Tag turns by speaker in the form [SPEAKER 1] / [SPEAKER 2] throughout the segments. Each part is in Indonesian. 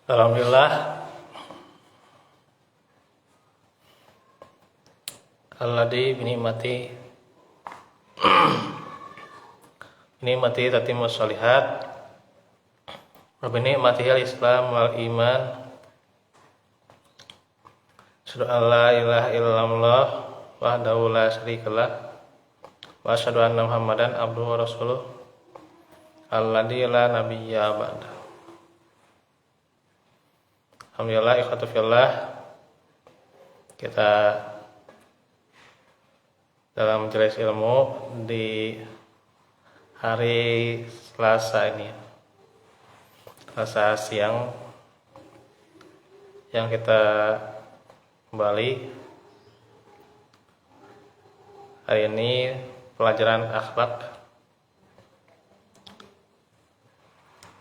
[SPEAKER 1] Alhamdulillah alladzi binikmati tatimmus shalihat wa binikmatihil islam wal iman. Asyhadu an la ilaha illallah wahdahu la syarikalah wa asyhadu anna Muhammadan abduhu wa rasuluh alladzi la nabiyya ba'da. Alhamdulillah ikhwatu fillah, kita dalam majelis ilmu di hari Selasa ini, Selasa siang, yang kita kembali hari ini pelajaran akhlak,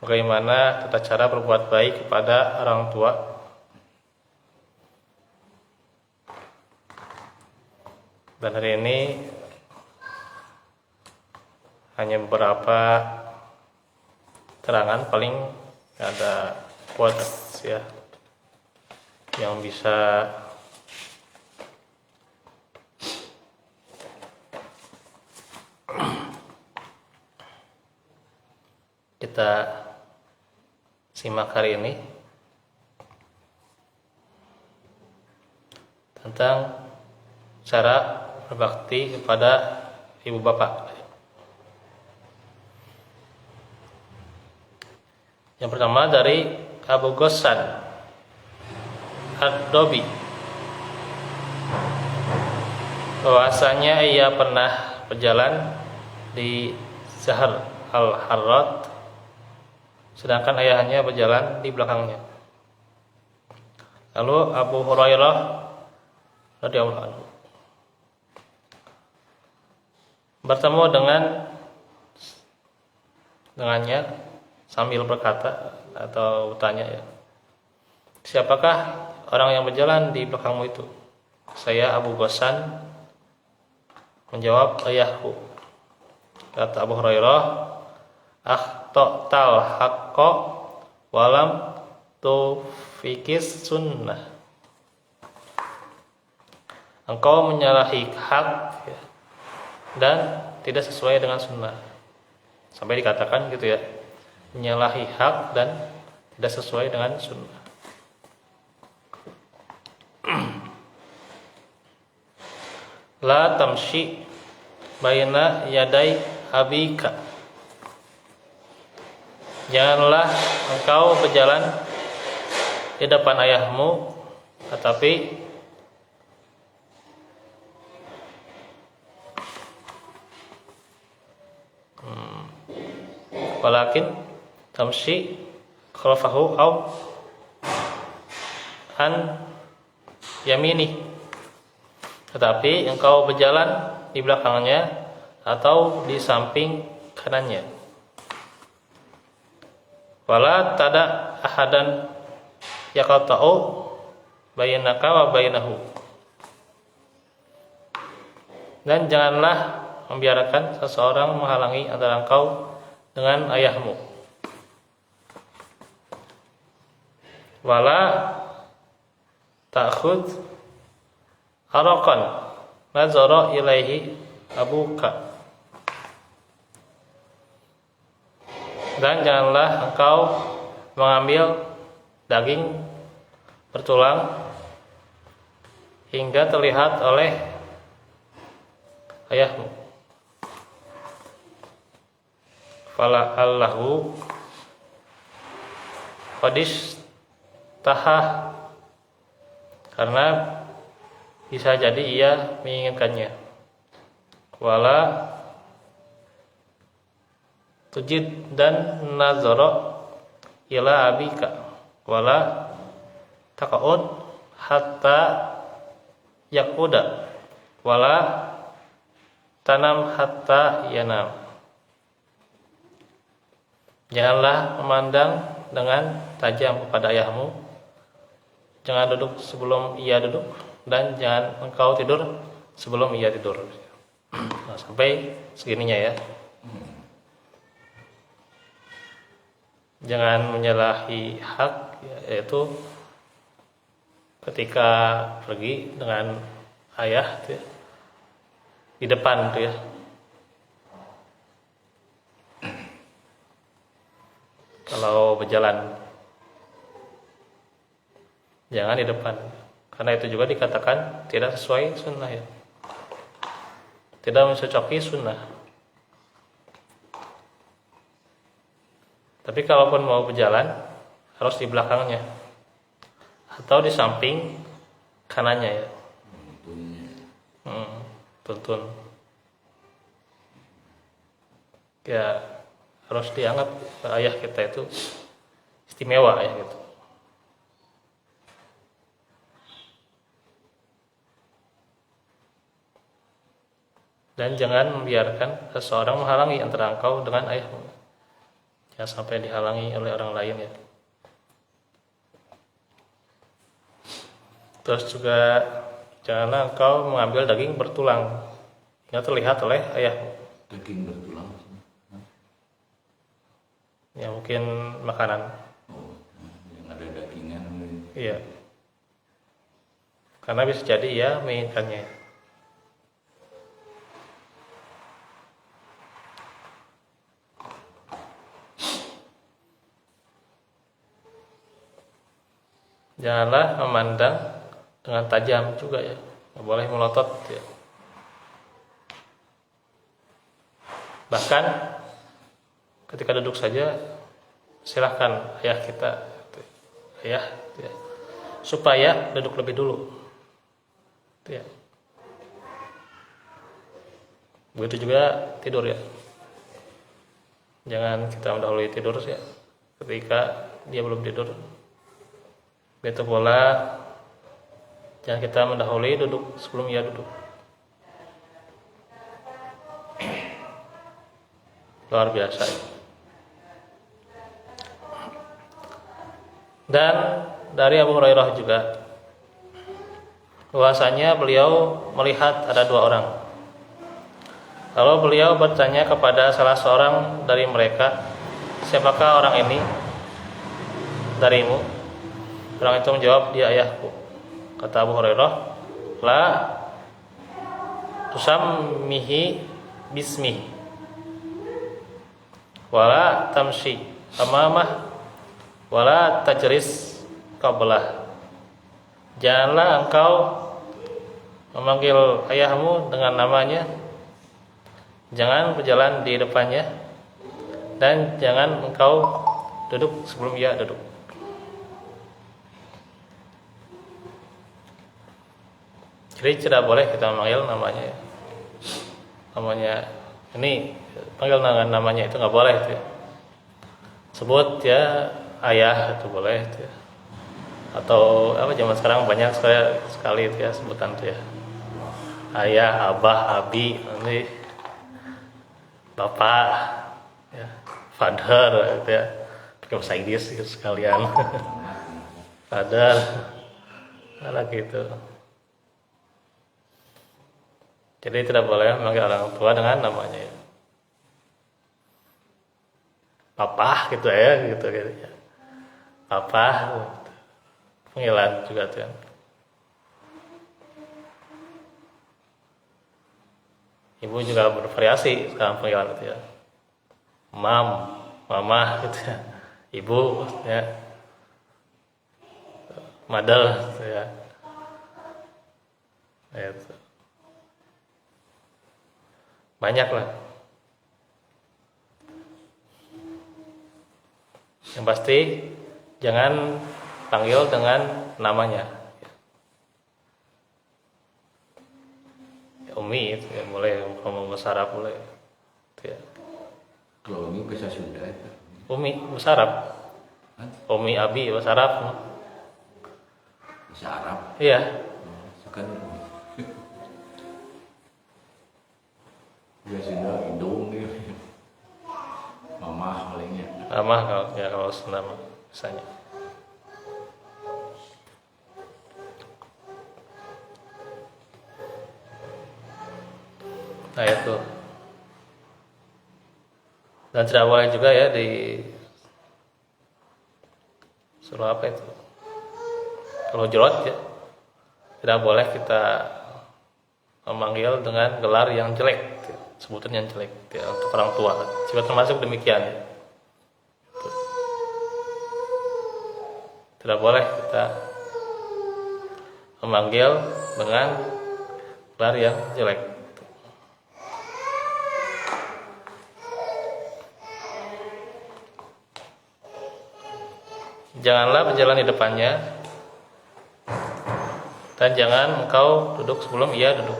[SPEAKER 1] bagaimana tata cara berbuat baik kepada orang tua. Dan hari ini hanya beberapa terangan, paling ada quotes ya yang bisa kita simak hari ini tentang cara berbakti kepada ibu bapak. Yang pertama dari Abu Ghassan Ad-Dobi, bahwasanya ia pernah berjalan di Zahr al-Harrat sedangkan ayahnya berjalan di belakangnya. Lalu Abu Hurairah radhiyallahu anhu bertemu dengannya sambil berkata atau bertanya, ya, siapakah orang yang berjalan di belakangmu itu? Saya Abu Ghassan, menjawab, ayahku. Kata Abu Hurairah, akhtal haqqa walam tufikis sunnah. Engkau menyalahi hak, ya, dan tidak sesuai dengan sunnah. Sampai dikatakan gitu ya, menyalahi hak dan tidak sesuai dengan sunnah. La tamshi baina yaday abika, janganlah engkau berjalan di depan ayahmu, tetapi walakin tamshi khalfahu aw an yamini, tetapi engkau berjalan di belakangnya atau di samping kanannya. Wala tada ahadan yaqta'u bainaka wa bainahu, dan janganlah membiarkan seseorang menghalangi antara engkau dengan ayahmu. Wala ta'khud araqan nazara ilaihi abuka, dan janganlah engkau mengambil daging bertulang hingga terlihat oleh ayahmu. Fala allahu qadis tahah, karena bisa jadi ia menginginkannya. Wala tujid dan nazara ila abika, wala taqaud hatta yaquda, wala tanam hatta yanam. Janganlah memandang dengan tajam kepada ayahmu, jangan duduk sebelum ia duduk, dan jangan engkau tidur sebelum ia tidur. Nah, sampai segininya ya. jangan menyalahi hak, yaitu ketika pergi dengan ayah tuh ya, di depan tuh ya. Kalau berjalan jangan di depan, karena itu juga dikatakan tidak sesuai sunnah ya, tidak mencocoki sunnah. Tapi kalaupun mau berjalan harus di belakangnya atau di samping kanannya ya. Tuntun. Ya harus dianggap ayah kita itu istimewa ya gitu. Dan jangan membiarkan seseorang menghalangi antara engkau dengan ayahmu. Jangan sampai dihalangi oleh orang lain ya. Terus juga janganlah engkau mengambil daging bertulang yang terlihat oleh ayahmu.
[SPEAKER 2] Daging bertulang?
[SPEAKER 1] Ya mungkin makanan.
[SPEAKER 2] Oh, yang ada dagingan.
[SPEAKER 1] Iya. Karena bisa jadi ya menginginkannya. Janganlah memandang dengan tajam juga ya, nggak boleh melotot ya. Bahkan ketika duduk saja silahkan ayah kita, ayah ya, supaya duduk lebih dulu ya. Begitu juga tidur ya, jangan kita mendahului tidur ya ketika dia belum tidur. Begitu pula jangan kita mendahului duduk sebelum ia duduk. Luar biasa. Dan dari Abu Hurairah juga bahwasanya beliau melihat ada dua orang. Lalu beliau bertanya kepada salah seorang dari mereka, siapakah orang ini darimu? Orang itu menjawab, dia ayahku. Kata Abu Hurairah, la tusammihi bismi wala tamshi amamah wala tajris qablah. Janganlah engkau memanggil ayahmu dengan namanya, jangan berjalan di depannya, dan jangan engkau duduk sebelum ia duduk. Jadi tidak boleh kita memanggil namanya ya. Namanya ini panggil dengan namanya itu nggak boleh itu ya. Sebut ya ayah itu boleh itu ya. Atau apa zaman sekarang banyak sekali itu ya sebutan itu ya. Ayah, abah, abi, nanti bapak ya, father itu ya. Pakai bahasa Inggris gitu sekalian. Father. Anak gitu. Jadi tidak boleh memanggil orang tua dengan namanya ya. Papa gitu ya, gitu ya. Papa, panggilan juga tuh. Ibu juga bervariasi sekarang panggilan itu ya. Mam, mama gitu ya. Ibu ya. Mother gitu ya. Itu. Banyak lah. Yang pasti jangan panggil dengan namanya. Ya, Umi itu ya boleh, kalau bahasa Arab boleh. Itu ya.
[SPEAKER 2] Kalau Umi bahasa Sunda itu.
[SPEAKER 1] Umi bahasa Arab. Umi abi bahasa Arab.
[SPEAKER 2] Bahasa Arab.
[SPEAKER 1] Iya.
[SPEAKER 2] Sekarang biasanya hidung gitu. Mama palingnya.
[SPEAKER 1] Mama kalau Sunda misalnya. Nah itu. Dan tidak boleh juga ya Suruh apa itu? Kalau jelot ya, tidak boleh kita memanggil dengan gelar yang jelek, ya. Sebutan yang jelek ya, untuk orang tua. Juga termasuk demikian. Ya. Tidak boleh kita memanggil dengan gelar yang jelek. Janganlah berjalan di depannya, dan jangan engkau duduk sebelum ia duduk.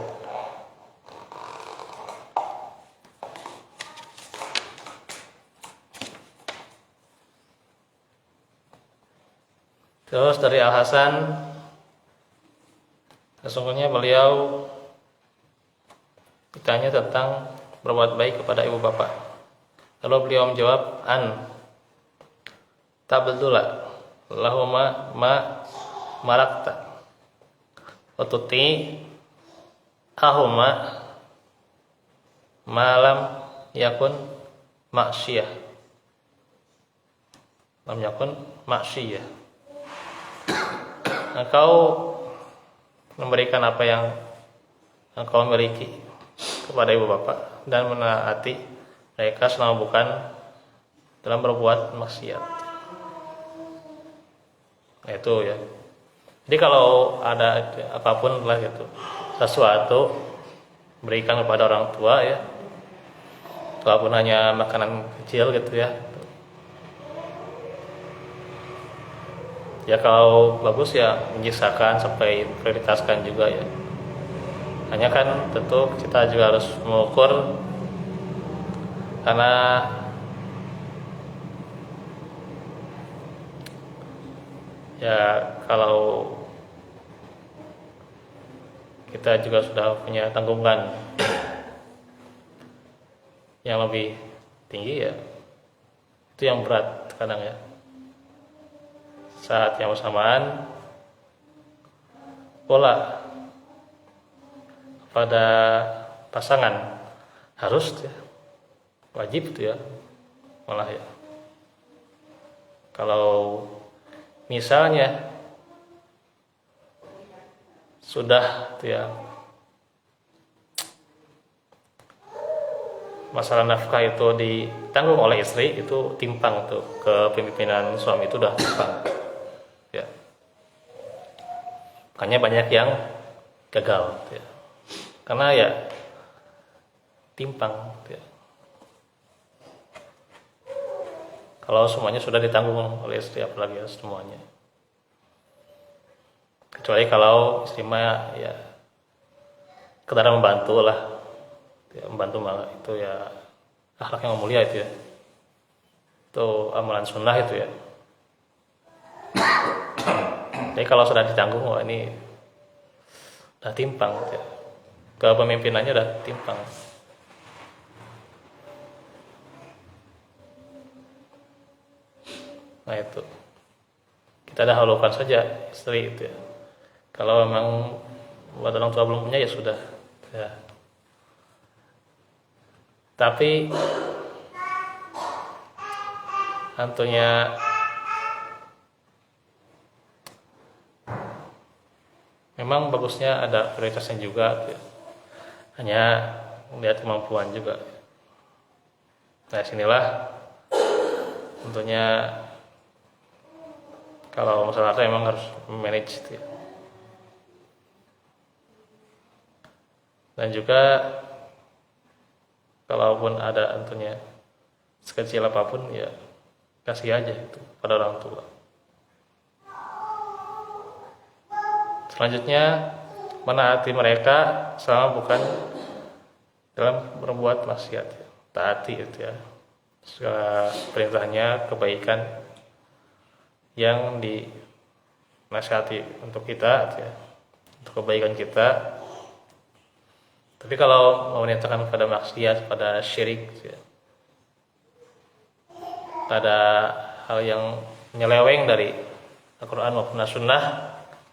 [SPEAKER 1] Terus dari Al Hasan, sesungguhnya beliau ditanya tentang berbuat baik kepada ibu bapak. Lalu beliau menjawab, tabdula lahuma ma marakta ututi ahuma malam yakun maksiyah, lam yakun maksiyah. Engkau memberikan apa yang engkau miliki kepada ibu bapak dan menaati mereka selama bukan dalam berbuat maksiat. Itu ya. Jadi kalau ada apapun lah gitu, sesuatu berikan kepada orang tua ya, walaupun hanya makanan kecil gitu ya. Ya kalau bagus ya menyisakan sampai prioritaskan juga ya. Hanya kan tentu kita juga harus mengukur, karena ya kalau kita juga sudah punya tanggungan yang lebih tinggi ya, itu yang berat kadang ya. Saat yang bersamaan pola pada pasangan harus ya, wajib itu ya, malah ya. Kalau misalnya sudah itu ya, masalah nafkah itu ditanggung oleh istri, itu timpang tuh, kepemimpinan suami itu udah timpang ya. Makanya banyak yang gagal ya, karena ya timpang ya. Kalau semuanya sudah ditanggung oleh istri, apalagi ya semuanya. Kecuali kalau istri mah ya sekedar membantu lah ya, membantu malah itu ya akhlak yang mulia itu ya, itu amalan sunnah itu ya. Jadi kalau sudah ditanggung, wah ini udah timpang ya, kepemimpinannya udah timpang. Nah itu kita dahulukan saja istri itu ya. Kalau memang buat orang tua belum punya ya sudah ya. Tapi tentunya memang bagusnya ada prioritasnya juga ya. Hanya melihat kemampuan juga. Nah sinilah tentunya kalau masalah itu memang harus manage itu ya. Dan juga kalaupun ada tentunya sekecil apapun ya kasih aja itu pada orang tua. Selanjutnya menaati mereka selama bukan dalam berbuat maksiat ya. Taati itu ya, segala perintahnya kebaikan yang dinasihati untuk kita ya, untuk kebaikan kita. Tapi kalau memerintahkan pada maksiat, pada syirik ya, pada hal yang menyeleweng dari Al-Quran maupun As-Sunnah,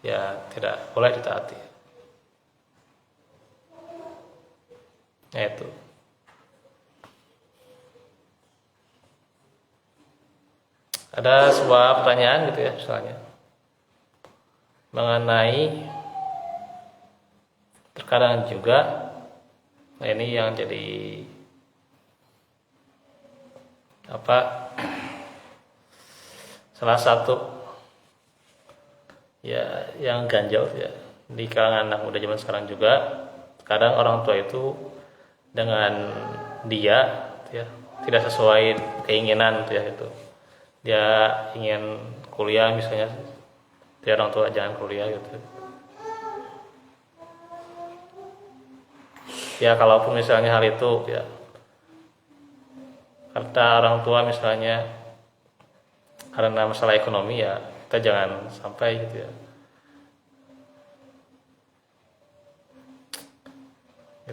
[SPEAKER 1] ya tidak boleh ditaati. Ya itu. ada sebuah pertanyaan gitu ya, misalnya mengenai terkadang juga, nah ini yang jadi apa, salah satu ya yang ganjal ya di kalangan anak muda zaman sekarang juga. Kadang orang tua itu dengan dia ya tidak sesuai keinginan ya, itu dia ingin kuliah misalnya, dia orang tua jangan kuliah gitu ya. Kalaupun misalnya hal itu ya kata orang tua misalnya karena masalah ekonomi, ya kita jangan sampai gitu ya,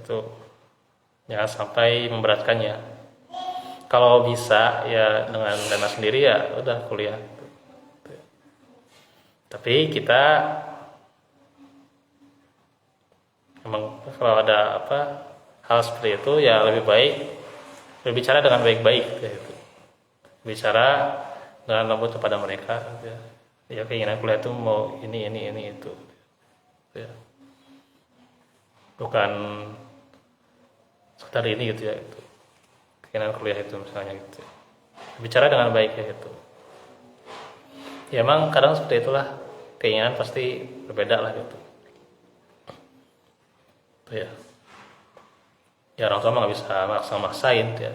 [SPEAKER 1] itu jangan sampai memberatkannya. Kalau bisa ya dengan dana sendiri ya udah kuliah. Tapi kita emang kalau ada apa hal seperti itu ya lebih baik berbicara dengan baik-baik ya, gitu. Bicara dengan lembut kepada mereka ya. Ya keinginan kuliah itu mau ini itu ya. Bukan sekedar ini gitu ya, itu keinginan kuliah itu misalnya gitu. Bicara dengan baik ya gitu. Ya emang kadang seperti itulah, keinginan pasti berbeda lah gitu. Tuh ya. Ya orang tua nggak bisa maksa-maksain ya.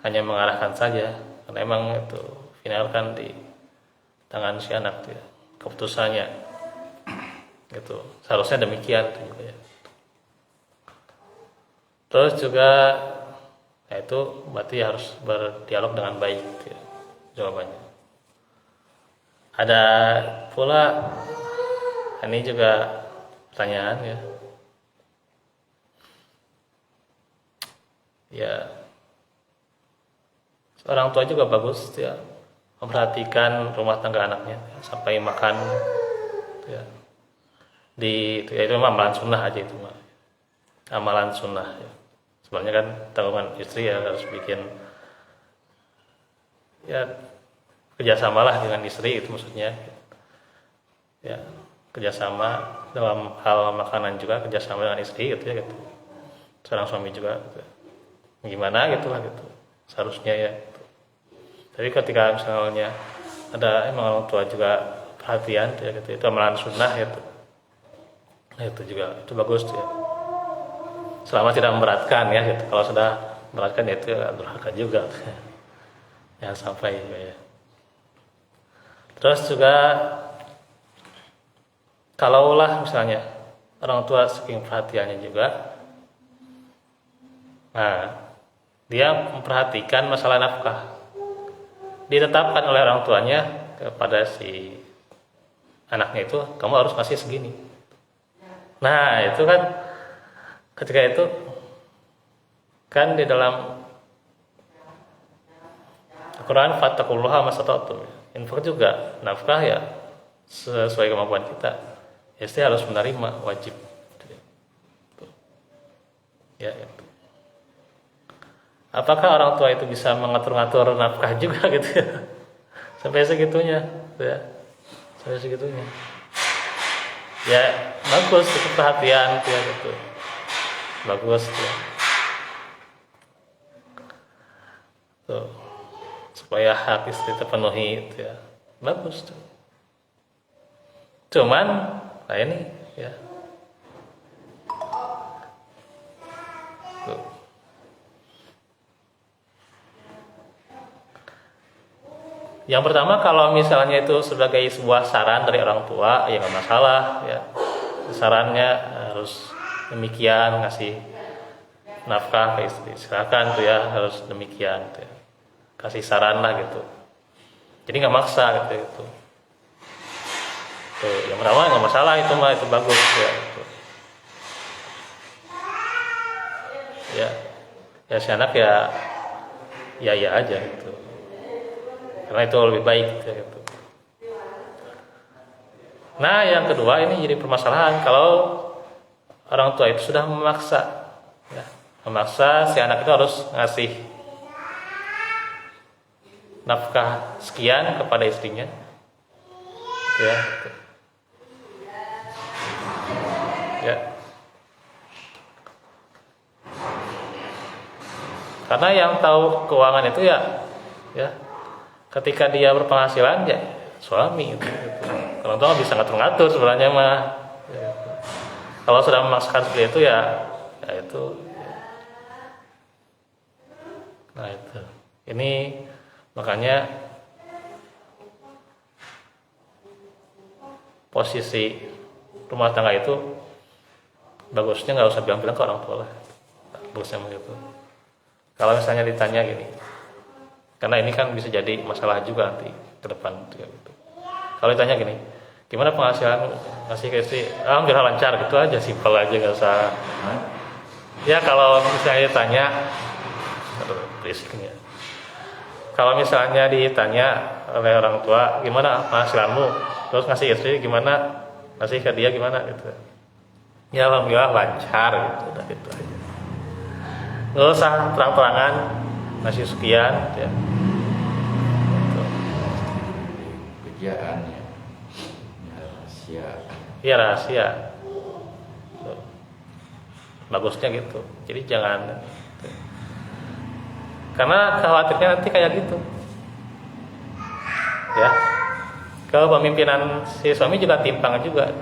[SPEAKER 1] Hanya mengarahkan saja, karena emang itu final kan di tangan si anak tuh ya, keputusannya. Gitu. Seharusnya demikian tuh juga ya. Terus juga ya itu berarti harus berdialog dengan baik gitu ya, jawabannya. Ada pula ini juga pertanyaan ya. Ya orang tua juga bagus ya memperhatikan rumah tangga anaknya ya, sampai makan ya. Itu ya, itu amalan sunnah aja itu mah. Amalan sunnah ya. Sebenarnya kan tanggungan istri ya harus bikin ya kerjasamalah dengan istri, itu maksudnya ya kerjasama dalam hal makanan juga, kerjasama dengan istri gitu ya gitu. Seorang suami juga gitu. Gimana gitu lah gitu seharusnya ya gitu. Tapi ketika misalnya ada emang orang tua juga perhatian ya gitu, itu amalan sunnah gitu. Nah itu juga itu bagus tuh ya, selama tidak memberatkan ya gitu. Kalau sudah memberatkan ya itu durhaka juga jangan sampai juga ya. Terus juga kalaulah misalnya orang tua saking perhatiannya juga, nah dia memperhatikan masalah nafkah, ditetapkan oleh orang tuanya kepada si anaknya itu, kamu harus ngasih segini. Nah itu kan ketika itu kan di dalam Al-Quran fattaqullaha mastata'tum, infak juga nafkah ya sesuai kemampuan kita. Istri harus menerima, wajib ya, ya. Apakah orang tua itu bisa mengatur-ngatur nafkah juga gitu ya? Sampai segitunya ya, sampai segitunya ya. Bagus itu perhatian ya gitu, bagus ya. Tuh, supaya hak istri terpenuhi itu ya, bagus tuh. Cuman nah ini ya tuh. Yang pertama, kalau misalnya itu sebagai sebuah saran dari orang tua ya nggak masalah ya, sarannya harus demikian, ngasih nafkah ke istri silakan tuh ya, harus demikian tuh ya. Kasih saran lah gitu, jadi nggak maksa gitu, gitu. Tuh, yang pertama nggak masalah itu mah, itu bagus ya gitu. Ya si anak ya aja gitu, karena itu lebih baik gitu. Nah yang kedua ini jadi permasalahan kalau orang tua itu sudah memaksa ya, memaksa si anak itu harus ngasih nafkah sekian kepada istrinya, gitu ya. Gitu. Ya. Karena yang tahu keuangan itu ya ketika dia berpenghasilan ya suami gitu. Kalau tua bisa ngatur-ngatur sebenarnya mah. Ya, gitu. Kalau sudah memaksakan seperti itu ya itu. Nah itu. Ini makanya posisi rumah tangga itu bagusnya nggak usah bilang-bilang ke orang tua lah. Bagusnya begitu. Kalau misalnya ditanya gini, karena ini kan bisa jadi masalah juga nanti ke depan gitu. Kalau ditanya gini, gimana penghasilan ngasih ke istri? Alhamdulillah lancar gitu aja, simpel aja, nggak usah. Ya kalau misalnya ditanya, berisik ya. Kalau misalnya ditanya oleh orang tua, gimana penghasilanmu? Terus ngasih istri gimana? Ngasih ke dia gimana gitu? Ya alhamdulillah lancar gitu, udah gitu aja. Nggak usah terang-terangan ngasih sekian ya. Gitu.
[SPEAKER 2] Kerjaan ya rahasia.
[SPEAKER 1] Iya rahasia. Tuh. Bagusnya gitu. Jadi jangan gitu. Karena khawatirnya nanti kayak gitu. Ya. Kepemimpinan si suami juga timpang juga.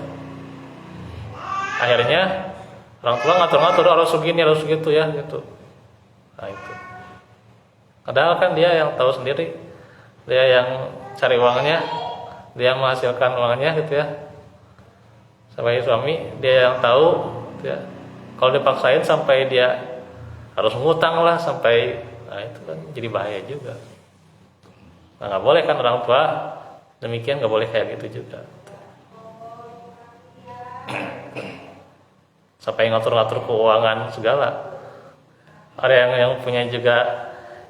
[SPEAKER 1] Akhirnya orang tua ngatur-ngatur harus begini harus begitu ya gitu. Nah itu. Padahal kan dia yang tahu sendiri, dia yang cari uangnya, dia menghasilkan uangnya gitu ya. Sebagai suami dia yang tahu, gitu ya. Kalau dipaksain sampai dia harus ngutang lah sampai, nah itu kan jadi bahaya juga. Nah nggak boleh kan orang tua demikian, nggak boleh kayak gitu juga. Sampai ngatur-ngatur keuangan segala. Ada yang punya juga,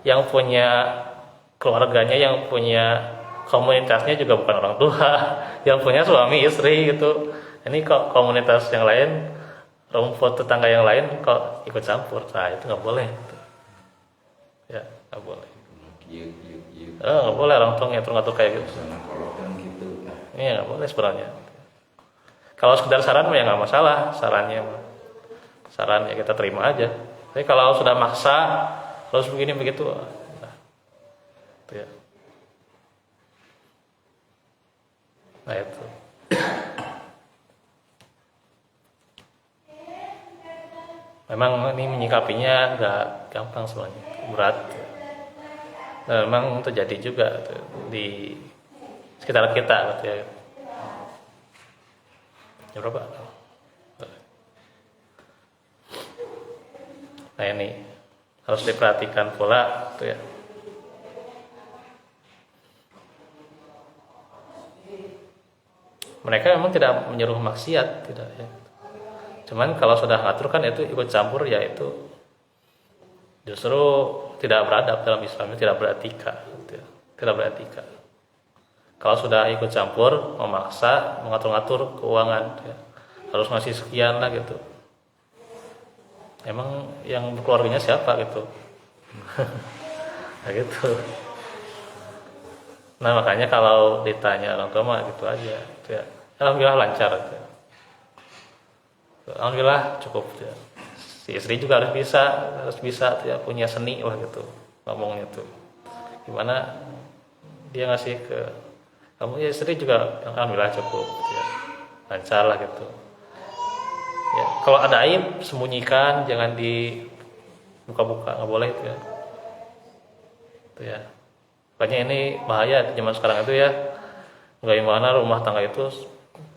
[SPEAKER 1] yang punya keluarganya, yang punya komunitasnya juga bukan orang tua, yang punya suami istri gitu. Ini kok komunitas yang lain, rumput tetangga yang lain kok ikut campur, nah itu nggak boleh. Ya nggak boleh. Nggak boleh orang tua ngatur-ngatur kayak gitu. Ini nggak boleh sebenarnya. Kalau sekedar saran ya nggak masalah, sarannya ya kita terima aja. Tapi kalau sudah maksa terus begini begitu, nah, itu ya. Nah itu. Memang ini menyikapinya nggak gampang sebenarnya, berat. Nah, memang terjadi juga tuh, di sekitar kita gitu ya. Ya berapa? Nah ini harus diperhatikan pula tuh ya. Mereka memang tidak menyuruh maksiat, tidak ya. Cuman kalau sudah ngatur kan itu ikut campur ya itu justru tidak beradab dalam Islam, tidak beretika, gitu ya. Tidak beretika. Kalau sudah ikut campur, memaksa, mengatur-ngatur keuangan, ya, harus ngasih sekian lah gitu. Emang yang keluarganya siapa gitu? Nah gitu. Nah makanya kalau ditanya orang tua mah gitu aja, gitu ya. Alhamdulillah lancar. Gitu ya. Alhamdulillah cukup. Gitu ya. Si istri juga harus bisa, gitu ya, punya seni lah gitu ngomongnya tuh. Gimana dia ngasih ke kamu ya istri juga, alhamdulillah cukup. Gitu ya. Lancar lah gitu. Ya, kalau ada aib sembunyikan, jangan dibuka-buka, nggak boleh itu ya. Itu ya. Makanya ini bahaya di zaman sekarang itu ya. Bagaimana rumah tangga itu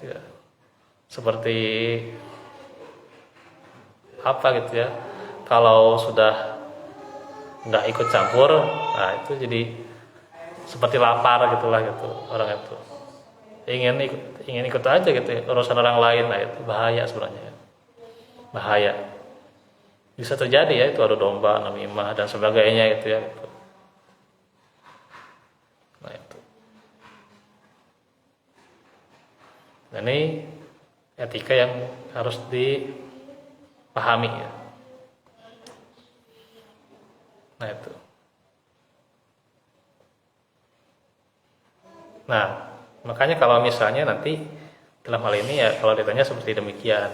[SPEAKER 1] ya, seperti apa gitu ya. Kalau sudah nggak ikut campur, nah itu jadi seperti lapar gitulah gitu orang itu. Ingin ikut aja gitu ya, urusan orang lain, nah itu bahaya sebenarnya. Bahaya, bisa terjadi ya itu adu domba, namimah dan sebagainya gitu ya gitu. Nah itu, dan ini etika yang harus dipahami ya. Nah itu, Nah, makanya kalau misalnya nanti dalam hal ini ya kalau ditanya seperti demikian.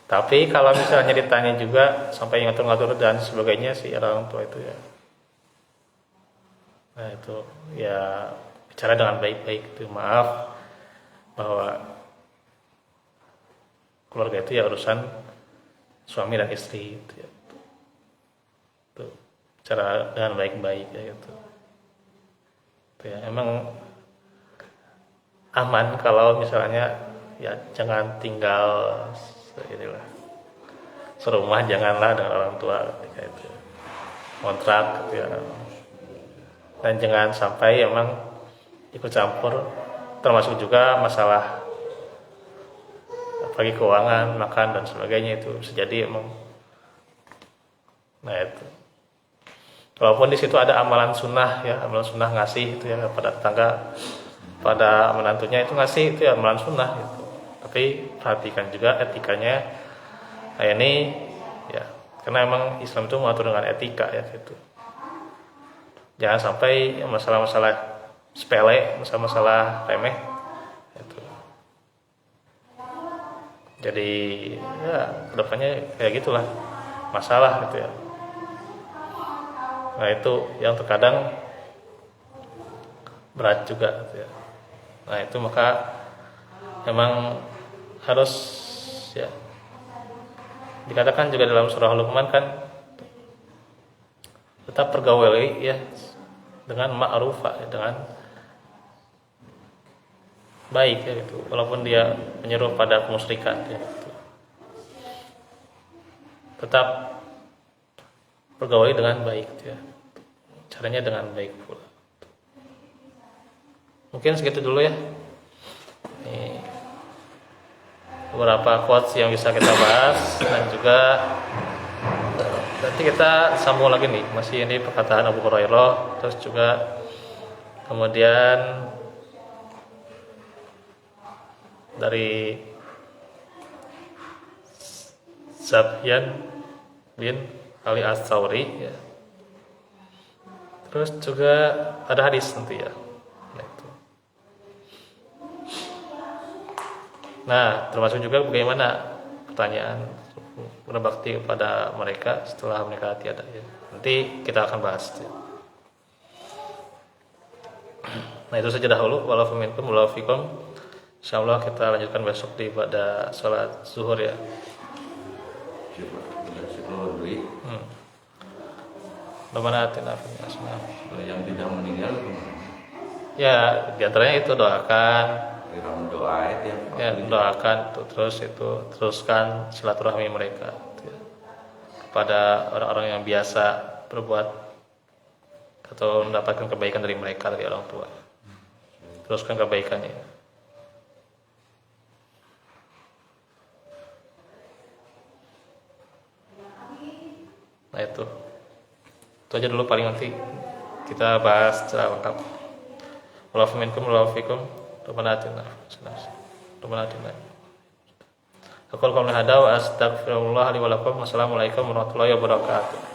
[SPEAKER 1] Tapi kalau misalnya ditanya juga sampai ngatur-ngatur dan sebagainya si orang tua itu ya. Nah itu ya bicara dengan baik-baik itu, maaf bahwa keluarga itu ya urusan suami dan istri itu ya. Tuh, cara dengan baik-baik ya gitu. Tuh ya, emang aman kalau misalnya ya jangan tinggal inilah serumah, janganlah dengan orang tua ketika itu kontrak gitu ya. Dan jangan sampai emang ikut campur, termasuk juga masalah apalagi keuangan, makan dan sebagainya itu bisa jadi emang. Nah itu, walaupun di situ ada amalan sunnah ya, amalan sunnah ngasih itu ya pada tetangga, pada menantunya itu ngasih itu ya amalan sunnah gitu. Tapi perhatikan juga etikanya. Nah ini ya, karena emang Islam itu mengatur dengan etika ya gitu. Jangan sampai masalah-masalah sepele, masalah-masalah remeh itu. Jadi ya kedepannya kayak gitulah masalah gitu ya. Nah itu yang terkadang berat juga gitu ya. Nah itu maka memang harus ya dikatakan juga dalam surah Luqman kan tetap pergauli ya dengan ma'rufah ya, dengan baik ya gitu, walaupun dia menyeru pada kemusyrikan ya gitu. Tetap pergauli dengan baik ya. Caranya dengan baik pula. Mungkin segitu dulu ya. Ini beberapa quotes yang bisa kita bahas dan juga nanti kita sambung lagi nih, masih ini perkataan Abu Hurairah, terus juga kemudian dari Sufyan bin Ali As-Tsauri ya. Terus juga ada hadis nanti ya. Nah, itu. Nah, termasuk juga bagaimana pertanyaan berbakti kepada mereka setelah mereka tiada ya. Nanti kita akan bahas ya. Nah itu saja dahulu. Walafu minkum walafu fikum. Insyaallah kita lanjutkan besok di pada sholat zuhur ya. Bagaimana
[SPEAKER 2] yang tidak meninggal
[SPEAKER 1] ya diantaranya itu doakan
[SPEAKER 2] doa itu
[SPEAKER 1] ya, doakan terus itu teruskan silaturahmi mereka gitu ya, kepada orang-orang yang biasa berbuat atau mendapatkan kebaikan dari mereka, dari orang tua. Teruskan kebaikannya. Nah itu aja dulu, paling nanti kita bahas secara lengkap. Walafu minkum walafu fikum. Rabbana atina Rabbana atina. Aku qul qawlan hada wa astaghfirullah li wa lakum. Wassalamualaikum warahmatullahi wabarakatuh.